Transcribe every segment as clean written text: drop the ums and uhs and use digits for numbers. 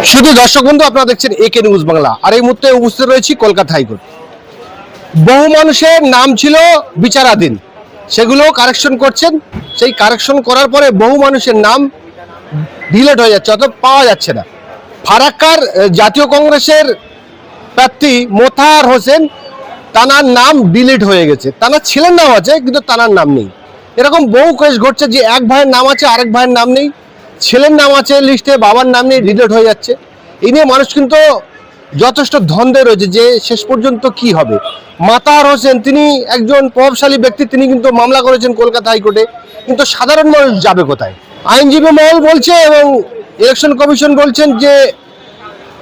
শুধু দর্শক বন্ধু, আপনারা দেখছেন একে নিউজ বাংলা। আর এই মুহূর্তে উপস্থিত রয়েছি কলকাতা হাইকোর্ট। বহু মানুষের নাম ছিল বিচারাধীন, সেগুলো কারেকশন করছেন। সেই কারেকশন করার পরে বহু মানুষের নাম ডিলেট হয়ে যাচ্ছে, অর্থাৎ পাওয়া যাচ্ছে না। ফারাক্কার জাতীয় কংগ্রেসের প্রার্থী মোতাহার হোসেন, তানার নাম ডিলিট হয়ে গেছে। তানার ছেলের নাম আছে কিন্তু তানার নাম নেই। এরকম বহু কেস ঘটছে যে এক ভাইয়ের নাম আছে, আরেক ভাইয়ের নাম নেই, ছেলের নাম আছে লিস্টে, বাবার নাম নেই, ডিলিট হয়ে যাচ্ছে। এই নিয়ে মানুষ কিন্তু যথেষ্ট দ্বন্দ্বে রয়েছে যে শেষ পর্যন্ত কি হবে। মোতাহার হোসেন তিনি একজন প্রভাবশালী ব্যক্তি, তিনি কিন্তু মামলা করেছেন কলকাতা হাইকোর্টে, কিন্তু সাধারণ মানুষ যাবে কোথায়? আইনজীবী মহল বলছে এবং ইলেকশন কমিশন বলছেন যে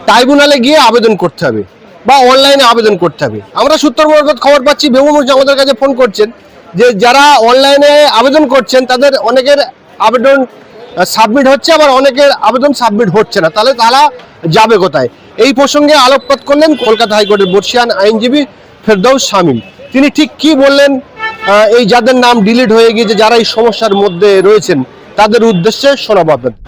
ট্রাইব্যুনালে গিয়ে আবেদন করতে হবে বা অনলাইনে আবেদন করতে হবে। আমরা সূত্র মারফত খবর পাচ্ছি, বহু মানুষ আমাদের কাছে ফোন করছেন যে যারা অনলাইনে আবেদন করছেন তাদের অনেকের আবেদন সাবমিট হচ্ছে, আবার অনেকের আবেদন সাবমিট হচ্ছে না। তাহলে তারা যাবে কোথায়? এই প্রসঙ্গে আলোকপাত করলেন কলকাতা হাইকোর্টের বর্ষিয়ান আইনজীবী ফেরদৌস শামীম। তিনি ঠিক কি বললেন এই যাদের নাম ডিলিট হয়ে গিয়েছে, যারা এই সমস্যার মধ্যে রয়েছেন, তাদের উদ্দেশ্যে শোনাবো আপনাদের।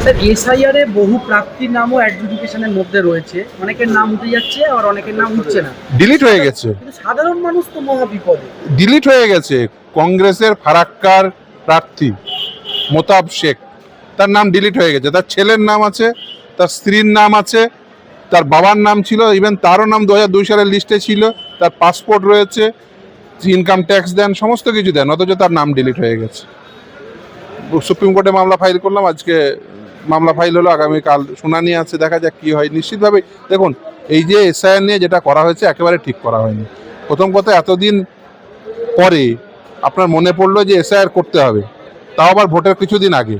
স্যার, এসআইআর এ বহু প্রার্থীর নামও অ্যাডজুডিকেশনের মধ্যে রয়েছে, অনেকের নাম উঠে যাচ্ছে আর অনেকের নাম উঠছে না, ডিলিট হয়ে গেছে। কিন্তু সাধারণ মানুষ তো মহা বিপদে। ডিলিট হয়ে গেছে। কংগ্রেসের ফারাক্কার প্রার্থী মোতাব শেখ, তার নাম ডিলিট হয়ে গেছে। তার ছেলের নাম আছে, তার স্ত্রীর নাম আছে, তার বাবার নাম ছিল, ইভেন তারও নাম 2002 সালের লিস্টে ছিল, তার পাসপোর্ট রয়েছে, ইনকাম ট্যাক্স দেন, সমস্ত কিছু দেন, অথচ তার নাম ডিলিট হয়ে গেছে। সুপ্রিম কোর্টে মামলা ফাইল করলাম, আজকে মামলা ফাইল হলো, আগামীকাল শুনানি আছে, দেখা যাক কি হয়। নিশ্চিতভাবে দেখুন, এই যে এসআইআর নিয়ে যেটা করা হয়েছে একেবারে ঠিক করা হয়নি। প্রথম কথা, এতদিন পরে আপনার মনে পড়লো যে এসআইআর করতে হবে, তাও আবার ভোটের কিছুদিন আগে।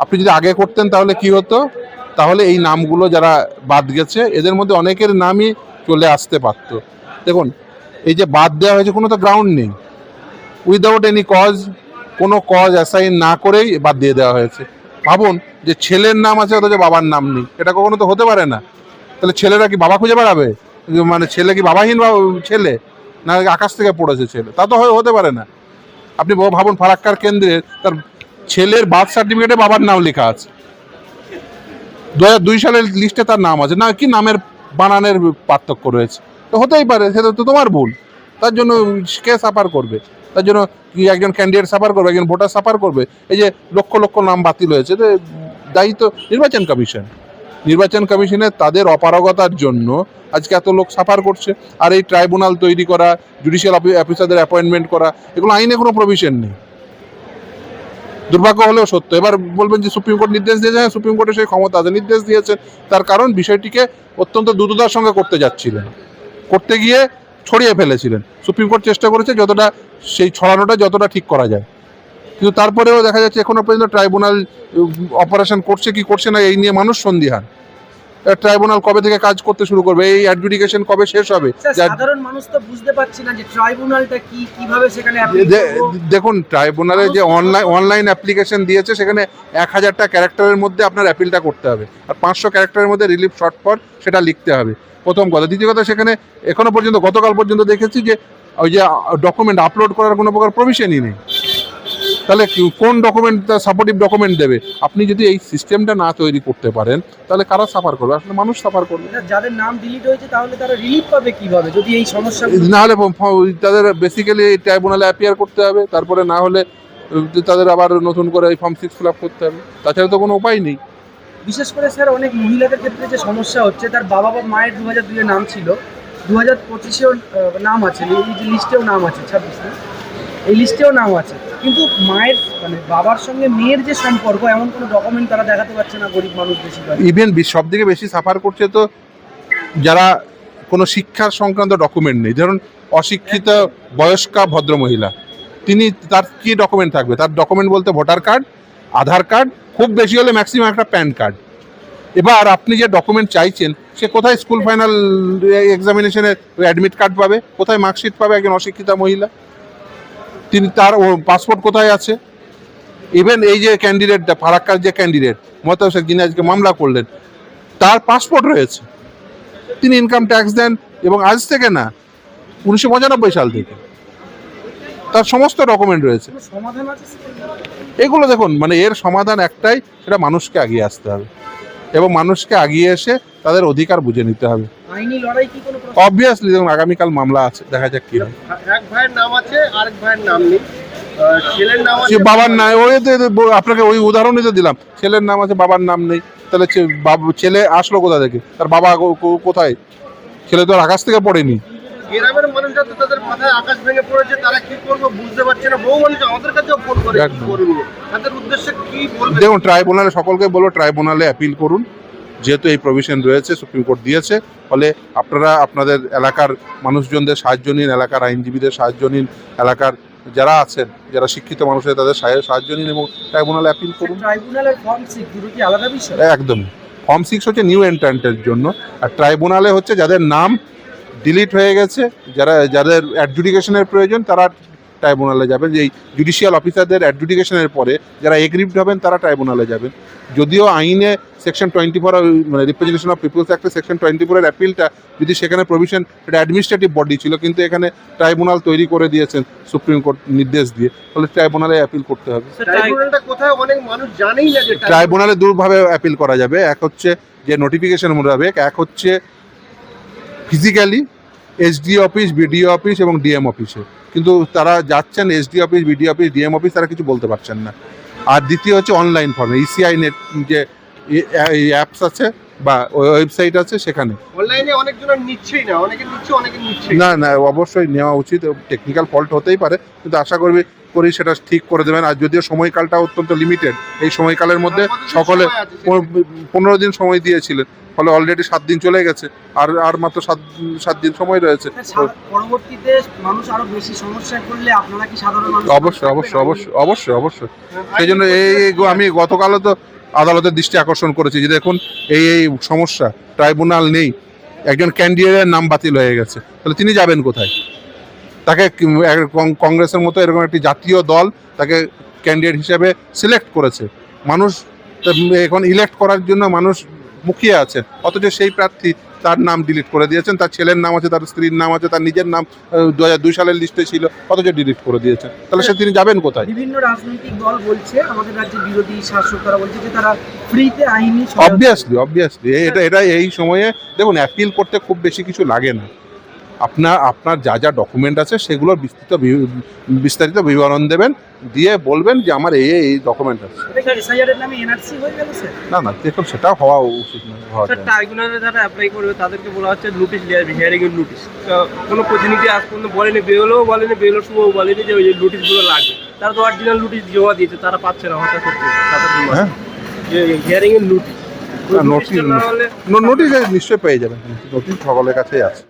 আপনি যদি আগে করতেন তাহলে কি হতো? তাহলে এই নামগুলো যারা বাদ গেছে এদের মধ্যে অনেকের নামই চলে আসতে পারত। দেখুন, এই যে বাদ দেওয়া হয়েছে, কোনো তো গ্রাউন্ড নেই, উইদাউট এনি কজ, কোনো কজ অ্যাসাইন না করেই বাদ দিয়ে দেওয়া হয়েছে। ভাবুন যে ছেলের নাম আছে অথচ বাবার নাম নেই, এটা কখনো তো হতে পারে না। তাহলে ছেলেরা কি বাবা খুঁজে বেড়াবে? মানে ছেলে কি বাবাহীন ছেলে, না আকাশ থেকে পড়েছে ছেলে? তা তো হতে পারে না। আপনি ভাবুন, ফারাক্কার কেন্দ্রের তার ছেলের বার্থ সার্টিফিকেটে বাবার নাম লেখা আছে, 2002 সালের লিস্টে তার নাম আছে না, কি নামের বানানের পার্থক্য রয়েছে? তো হতেই পারে, সেটা তো তোমার ভুল। তার জন্য কে সাফার করবে? তার জন্য কি একজন ক্যান্ডিডেট সাফার করবে, একজন ভোটার সাফার করবে? এই যে লক্ষ লক্ষ নাম বাতিল হয়েছে, তো দায়ী তো নির্বাচন কমিশন। নির্বাচন কমিশনের তাদের অপারগতার জন্য আজকে এত লোক সাফার করছে। আর এই ট্রাইব্যুনাল তৈরি করা, জুডিশিয়াল অফিসারদের অ্যাপয়েন্টমেন্ট করা, এগুলো আইনে কোনো প্রভিশন নেই। দুর্ভাগ্য হলেও সত্য। এবার বলবেন যে সুপ্রিম কোর্ট নির্দেশ দিয়েছে, হ্যাঁ, সুপ্রিম কোর্টের সেই ক্ষমতা আছে, নির্দেশ দিয়েছেন। তার কারণ বিষয়টিকে অত্যন্ত দ্রুততার সঙ্গে করতে যাচ্ছিলেন, করতে গিয়ে ছড়িয়ে ফেলেছিলেন। সুপ্রিম কোর্ট চেষ্টা করেছে যতটা সেই ছড়ানোটা যতটা ঠিক করা যায়, কিন্তু তারপরেও দেখা যাচ্ছে এখনো পর্যন্ত ট্রাইব্যুনাল অপারেশন করছে কি করছে না এই নিয়ে মানুষ সন্দিহান। ট্রাইব্যুনাল কবে থেকে কাজ করতে শুরু করবে, এই অ্যাডজুডিকেশন কবে শেষ হবে? সাধারণ মানুষ তো বুঝতে পারছি না যে ট্রাইব্যুনালটা কি, কিভাবে সেখানে দেখুন, ট্রাইব্যুনালে যে অনলাইন অ্যাপ্লিকেশন দিয়েছে সেখানে 1000টা ক্যারেক্টারের মধ্যে আপনার অ্যাপিলটা করতে হবে, আর 500 ক্যারেক্টারের মধ্যে রিলিফ শর্ট ফর সেটা লিখতে হবে, প্রথম কথা। দ্বিতীয় কথা, সেখানে এখনো পর্যন্ত গতকাল পর্যন্ত দেখেছি যে ওই যে ডকুমেন্ট আপলোড করার কোনো প্রকার প্রভিশনই নেই। তাহলে কোন ডকুমেন্ট, সাপোর্টিভ ডকুমেন্ট দেবে? আপনি যদি এই সিস্টেমটা না তৈরি করতে পারেন তাহলে কারা সাফার করবে? আসলে মানুষ সাফার করবে। যাদের নাম ডিলিট হয়েছে তাহলে তারা রিলিফ পাবে কিভাবে যদি এই সমস্যা না হলে? তাদের বেসিক্যালি ট্রাইব্যুনালে অ্যাপিয়ার করতে হবে, তারপরে না হলে তাদের আবার নতুন করে এই ফর্ম 6 ফিল আপ করতে হবে, তাছাড়া তো কোনো উপায় নেই। বিশেষ করে স্যার, অনেক মহিলাদের ক্ষেত্রে যে সমস্যা হচ্ছে, তার বাবা বা মায়ের 2002 এ নাম ছিল, 2025-এও নাম আছে, এই লিস্টেও নাম আছে, 26 এই লিস্টেও নাম আছে, কিন্তু মায়ের মানে বাবার সঙ্গে মেয়ের যে সম্পর্ক এমন কোনো ডকুমেন্ট তারা দেখাতে পারছে না। গরিব মানুষ বেশিরভাগ, ইভেন সব থেকে বেশি সাফার করছে তো যারা কোনো শিক্ষার সংক্রান্ত ডকুমেন্ট নেই। ধরুন, অশিক্ষিত বয়স্কা ভদ্রমহিলা, তিনি, তার কি ডকুমেন্ট থাকবে? তার ডকুমেন্ট বলতে ভোটার কার্ড, আধার কার্ড, খুব বেশি হলে ম্যাক্সিমাম একটা প্যান কার্ড। এবার আপনি যে ডকুমেন্ট চাইছেন, সে কোথায় স্কুল ফাইনাল এক্সামিনেশনের অ্যাডমিট কার্ড পাবে, কোথায় মার্কশিট পাবে? একজন অশিক্ষিতা মহিলা, তিনি, তার পাসপোর্ট কোথায় আছে? ইভেন এই যে ক্যান্ডিডেটটা, ফারাক্কার যে ক্যান্ডিডেট মোতাব শেখ, যিনি আজকে মামলা করলেন, তার পাসপোর্ট রয়েছে, তিনি ইনকাম ট্যাক্স দেন, এবং আজ থেকে না, 1995 সাল থেকে তার সমস্ত ডকুমেন্ট রয়েছে। সমাধান আছে এগুলো দেখুন, মানে এর সমাধান একটাই, সেটা মানুষকে এগিয়ে আসতে হবে। এবং মানুষকে আগিয়ে এসে তাদের অধিকার বুঝে নিতে হবে। আইনি লড়াই কি কোনো প্রশ্ন? অবভিয়াসলি দেখুন আগামীকাল মামলা আছে, দেখা যাক কি হয়। এক ভাইয়ের নাম আছে, আরেক ভাইয়ের নাম নেই, ছেলের নাম সে আছে, বাবার নাম ওই আপনাকে ওই উদাহরণই তো দিলাম, ছেলের নাম আছে বাবার নাম নেই, তাহলে ছেলে আসলো কোথা থেকে, তার বাবা কোথায়? ছেলে তো আর আকাশ থেকে পড়েনি। গ্রামের মানুষরা তো তাদের মাথায় আকাশ ভেঙে পড়েছে, তারা কি করবো বুঝতে পারছে না। বহু মানুষ আমাদের কাছেও ফোন করে কি একদম। করবো, তাদের উদ্দেশ্যে কি বলবে? দেখুন ট্রাইব্যুনালে সকলকে বলো ট্রাইব্যুনালে অ্যাপিল করুন, যেহেতু এই প্রভিশন রয়েছে সুপ্রিম কোর্ট দিয়েছে, ফলে আপনারা আপনাদের এলাকার মানুষজনদের সাহায্য নিন, এলাকার আইনজীবীদের সাহায্য নিন, এলাকার যারা আছেন যারা শিক্ষিত মানুষের তাদের সাহায্য নিন এবং ট্রাইব্যুনালে অ্যাপিল করুন। ট্রাইব্যুনালের ফর্ম 6 দুটো কি আলাদা বিষয়? একদম। ফর্ম 6 হচ্ছে নিউ এন্ট্রান্টের জন্য, আর ট্রাইব্যুনালে হচ্ছে যাদের নাম ডিলিট হয়ে গেছে, যাদের অ্যাডজুডিকেশনের প্রয়োজন তারা ট্রাইব্যুনালে যাবেন। এই জুডিশিয়াল অফিসারদের অ্যাডজুডিকেশনের পরে যারা এগ্রিভড হবেন তারা ট্রাইব্যুনালে যাবেন। যদিও আইনে সেকশন 24 মানে রিপ্রেজেন্টেশন অফ পিপলস অ্যাক্টে সেকশন 24-এর অ্যাপিলটা যদি সেখানে প্রভিশন এটা অ্যাডমিনিস্ট্রেটিভ বডি ছিল, কিন্তু এখানে ট্রাইব্যুনাল তৈরি করে দিয়েছেন সুপ্রিম কোর্ট নির্দেশ দিয়ে, ফলে ট্রাইব্যুনালে অ্যাপিল করতে হবে। ট্রাইব্যুনালটা কোথায় অনেক মানুষ জানেই না যে ট্রাইব্যুনালে দুভাবে অ্যাপিল করা যাবে, এক হচ্ছে যে নোটিফিকেশন মোতাবেক, এক হচ্ছে physically SD office, BDO office এবং ডিএম অফিসে, কিন্তু তারা যাচ্ছেন SD office, BDO office, DM office, তারা কিছু বলতে পারছেন না। আর দ্বিতীয় হচ্ছে অনলাইন ফর্মে ইসিআই নেট যে অ্যাপস আছে বা ওয়েবসাইট আছে সেখানে। অনলাইনে অনেকজনের নিচ্ছেই না, অনেকে নিচ্ছে অনেকে নিচ্ছেই না না অবশ্যই নেওয়া উচিত, টেকনিক্যাল ফল্ট হতেই পারে, কিন্তু আশা করি সেটা ঠিক করে দেবেন। আর যদিও সময়কালটা অত্যন্ত লিমিটেড, এই সময়কালের মধ্যে সকলে 15 দিন সময় দিয়েছিলেন, ফলে অলরেডি 7 দিন চলে গেছে, আর মাত্র 7 দিন সময় রয়েছে। পরবর্তীতে মানুষ আরো বেশি সমস্যায় পড়লে আপনারা কি সাধারণ মানুষ? অবশ্যই সেই জন্য আমি গতকালও তো আদালতের দৃষ্টি আকর্ষণ করেছি যে দেখুন এই সমস্যা, ট্রাইব্যুনাল নেই, একজন ক্যান্ডিডেটের নাম বাতিল হয়ে গেছে, তাহলে তিনি যাবেন কোথায়? তাকে কংগ্রেসের মতো এরকম একটি জাতীয় দল তাকে ক্যান্ডিডেট হিসেবে সিলেক্ট করেছে, মানুষ এখন ইলেক্ট করার জন্য মানুষ মুখিয়ে আছে, অথচ সেই প্রার্থী তার নাম ডিলিট করে দিয়েছেন, তার ছেলের নাম আছে, তার স্ত্রীর নাম আছে, তার নিজের নাম 2002 সালের লিস্টে ছিল, অথচ ডিলিট করে দিয়েছেন, তাহলে তিনি যাবেন কোথায়? বিভিন্ন রাজনৈতিক দল বলছে, আমাদের রাজ্যে বিরোধী শাসক তারা বলছে যে তারা ফ্রিতে আইনি অবভিয়াসলি এটা এই সময়ে দেখুন অ্যাপিল করতে খুব বেশি কিছু লাগে না, আপনার যা ডকুমেন্ট আছে সেগুলোর বিস্তারিত বিবরণ দেবেন, দিয়ে বলবেন যে আমার এই ডকুমেন্ট আছে। এসআইআর নামে এনআরসি হয়ে গেল স্যার? না দেখুন সেটা হওয়া উচিত নয়, হওয়া যায় না। ট্রাইব্যুনালে যারা অ্যাপ্লাই করবে তাদেরকে বলা হচ্ছে নোটিশ দেওয়ার, হিয়ারিং এর নোটিশ। কোনো প্রতিনিধি আজ পর্যন্ত বলেনি, বেরোলেও বলেনি, বেরোর সময়ও বলেনি যে ওই নোটিশগুলো লাগবে। তারা তো অরিজিনাল নোটিশ জমা দিয়েছে, তারা পাচ্ছে না, হঠাৎ করতে হ্যাঁ যে হিয়ারিং এর নোটিশ নোটিশ নিশ্চয়ই পেয়ে যাবেন, নোটিশ সকলের কাছেই আছে।